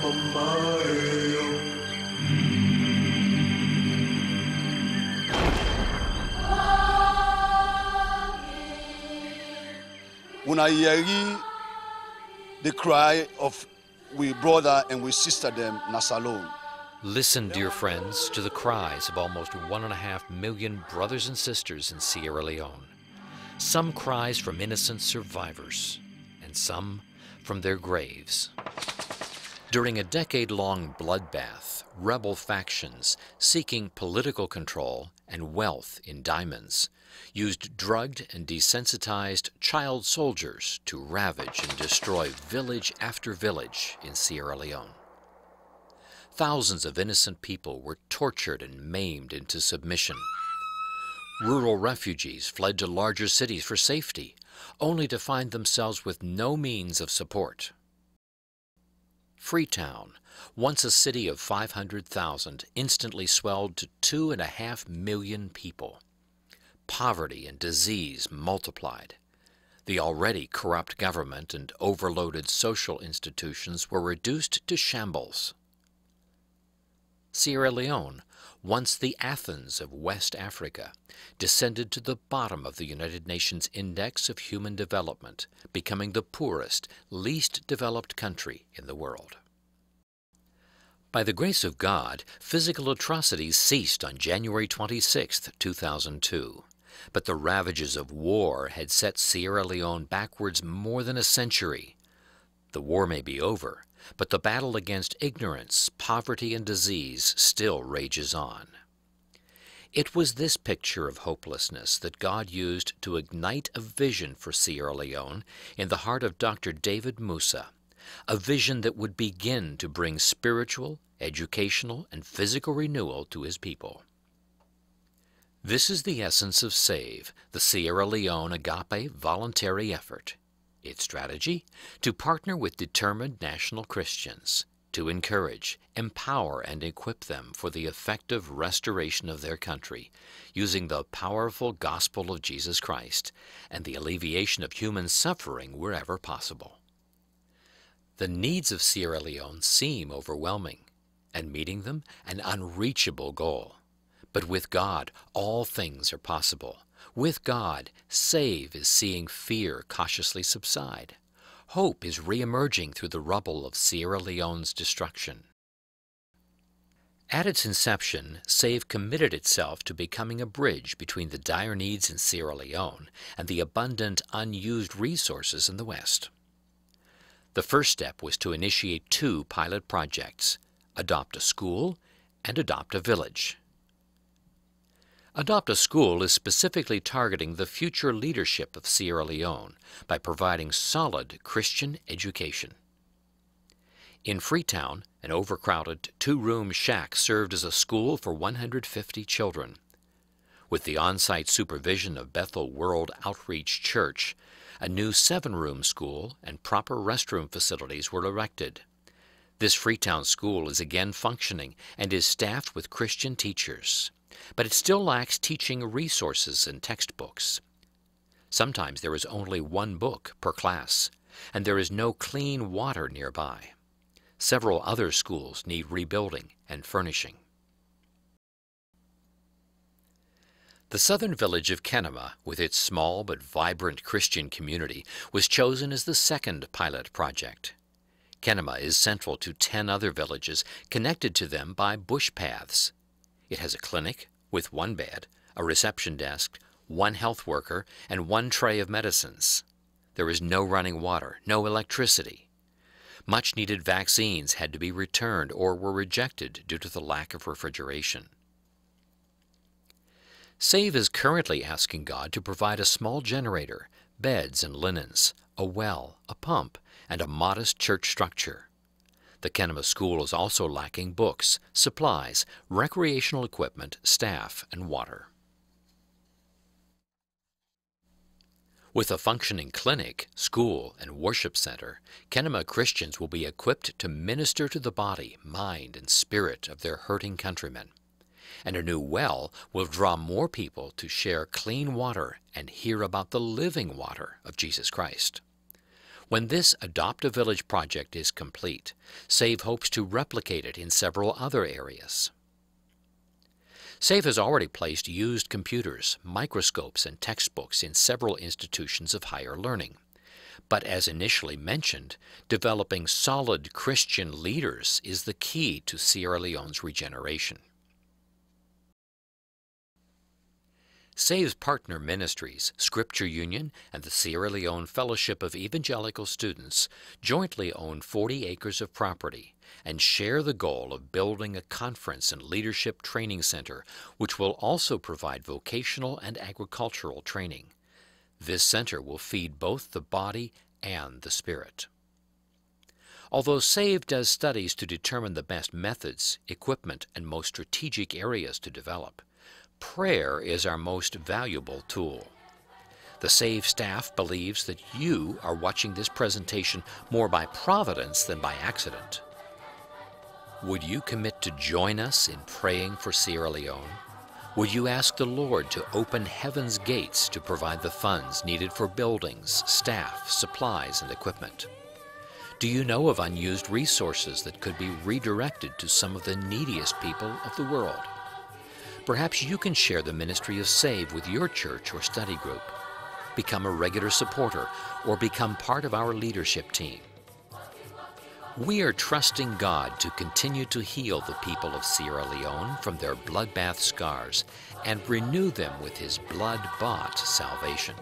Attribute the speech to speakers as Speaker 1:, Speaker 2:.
Speaker 1: When I hear the cry of we brother and we sister them Nasalone.
Speaker 2: Listen, dear friends, to the cries of almost 1.5 million brothers and sisters in Sierra Leone. Some cries from innocent survivors, and some from their graves. During a decade-long bloodbath, rebel factions seeking political control and wealth in diamonds used drugged and desensitized child soldiers to ravage and destroy village after village in Sierra Leone. Thousands of innocent people were tortured and maimed into submission. Rural refugees fled to larger cities for safety, only to find themselves with no means of support. Freetown, once a city of 500,000, instantly swelled to 2.5 million people. Poverty and disease multiplied. The already corrupt government and overloaded social institutions were reduced to shambles. Sierra Leone, once the Athens of West Africa, descended to the bottom of the United Nations Index of Human Development, becoming the poorest, least developed country in the world. By the grace of God, physical atrocities ceased on January 26, 2002. But the ravages of war had set Sierra Leone backwards more than a century. The war may be over, but the battle against ignorance, poverty, and disease still rages on. It was this picture of hopelessness that God used to ignite a vision for Sierra Leone in the heart of Dr. David Musa, a vision that would begin to bring spiritual, educational, and physical renewal to his people. This is the essence of SAVE, the Sierra Leone Agape voluntary effort. Its strategy? To partner with determined national Christians, to encourage, empower, and equip them for the effective restoration of their country, using the powerful gospel of Jesus Christ and the alleviation of human suffering wherever possible. The needs of Sierra Leone seem overwhelming, and meeting them an unreachable goal. But with God, all things are possible. With God, SAVE is seeing fear cautiously subside. Hope is re-emerging through the rubble of Sierra Leone's destruction. At its inception, SAVE committed itself to becoming a bridge between the dire needs in Sierra Leone and the abundant, unused resources in the West. The first step was to initiate 2 pilot projects, Adopt a School and Adopt a Village. Adopt a School is specifically targeting the future leadership of Sierra Leone by providing solid Christian education. In Freetown, an overcrowded 2-room shack served as a school for 150 children. With the on-site supervision of Bethel World Outreach Church, a new 7-room school and proper restroom facilities were erected. This Freetown school is again functioning and is staffed with Christian teachers. But it still lacks teaching resources and textbooks. Sometimes there is only 1 book per class, and there is no clean water nearby. Several other schools need rebuilding and furnishing. The southern village of Kenema, with its small but vibrant Christian community, was chosen as the second pilot project. Kenema is central to 10 other villages connected to them by bush paths. It has a clinic with 1 bed, a reception desk, 1 health worker, and 1 tray of medicines. There is no running water, no electricity. Much-needed vaccines had to be returned or were rejected due to the lack of refrigeration. SAVE is currently asking God to provide a small generator, beds and linens, a well, a pump, and a modest church structure. The Kenema School is also lacking books, supplies, recreational equipment, staff, and water. With a functioning clinic, school, and worship center, Kenema Christians will be equipped to minister to the body, mind, and spirit of their hurting countrymen. And a new well will draw more people to share clean water and hear about the living water of Jesus Christ. When this Adopt a Village project is complete, SAVE hopes to replicate it in several other areas. SAVE has already placed used computers, microscopes, and textbooks in several institutions of higher learning. But as initially mentioned, developing solid Christian leaders is the key to Sierra Leone's regeneration. SAVE's partner ministries, Scripture Union and the Sierra Leone Fellowship of Evangelical Students, jointly own 40 acres of property and share the goal of building a conference and leadership training center, which will also provide vocational and agricultural training. This center will feed both the body and the spirit. Although SAVE does studies to determine the best methods, equipment, and most strategic areas to develop, prayer is our most valuable tool. The SAVE staff believes that you are watching this presentation more by providence than by accident. Would you commit to join us in praying for Sierra Leone? Would you ask the Lord to open heaven's gates to provide the funds needed for buildings, staff, supplies, and equipment? Do you know of unused resources that could be redirected to some of the neediest people of the world? Perhaps you can share the ministry of SAVE with your church or study group. Become a regular supporter or become part of our leadership team. We are trusting God to continue to heal the people of Sierra Leone from their bloodbath scars and renew them with His blood-bought salvation.